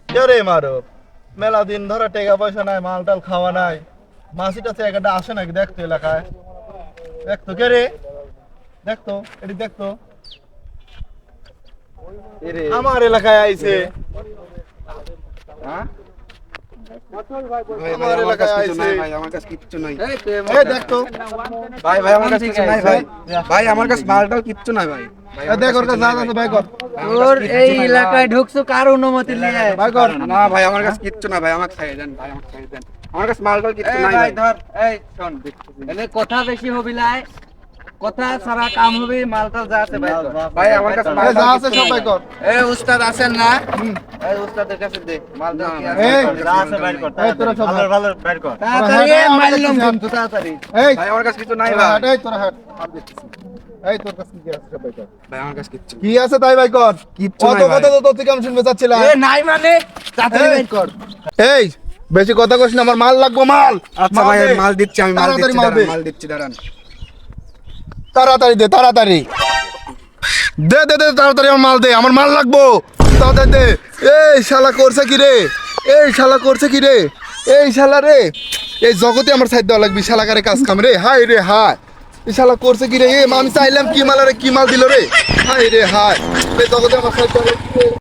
কে রে মারো মেলা দিন ধরে টাকা পয়সা নাই মাল টাল খাওয়া নাই মাসিটা একটা আসে নাকি দেখতো এলাকায় দেখতো কে রে দেখতো এটি দেখতো আমার এলাকায় আইছে আমার এলাকায় আইছে আমার কাছে কিচ্ছু নাই এই দেখতো ভাই ভাই আমার কাছে কিছু নাই ভাই ভাই আমার কাছে মালটাও কিচ্ছু নাই ভাই এই দেখ ওর কাছে যা আছে ভাই কর তোর এই এলাকায় ঢুকছো কার অনুমতি নিয়ে? ভাই কর না ভাই আমার কাছে কিচ্ছু নাই ভাই আমাকে খাইয়ে দেন ভাই আমাকে খাইয়ে দেন আমার কাছে মালটাও কিচ্ছু নাই ভাই ধর এই শোন এনে কথা বেশি হবি লাই কথা সারা কাম হবে মালটা যা আছে ভাই কর। ভাই আমার কাছে এই মালটাও যা আছে সব ভাই কর এই উস্তাদ আছেন না? এই উস্তাদের কাছে দে মালটা কি আছে? এই যা আছে বাইর কর এই তোরা সব ভালো বাইর কর তাড়াতাড়ি মারলাম কিন্তু তাড়াতাড়ি। এই ভাই আমার কাছে কিছু নাই তোরা ভাই হাট এই তোরা হাট আমি দেখতেছি এই তোর কাছে কি আছে সব ভাই কর ভাই আমার কাছে কিচ্ছু কি আছে তাই ভাই কর কিচ্ছু কত নাই ভাই। কথা তো তোর থেকে আমি শুনতে চাচ্ছিলাম এ নাই মানে তাড়াতাড়ি বাইর কর। এই বেশি কথা কইস না আমার মাল লাগবো মাল আচ্ছা ভাই দে। মাল দিচ্ছি আমি মাল তাড়াতাড়ি দিচ্ছি মাল দে। দাঁড়ান, মাল দিচ্ছি দাঁড়ান তাড়াতাড়ি দে তাড়াতাড়ি দে দে দে তাড়াতাড়ি আমার মাল দে আমার মাল লাগবো তাড়াতাড়ি দে এই শালা করছে কি রে এই শালা করছে কি রে এই শালা রে এই জগতে আমার সাইড দেওয়া লাগবে শালাকারে কাজ কাম রে হাই রে হাই এই শালা করছে কি রে আমি চাইলাম কি মাল রে কি মাল দিল রে হাই রে হাই এই জগতে আমার সাইড দেওয়া লাগবে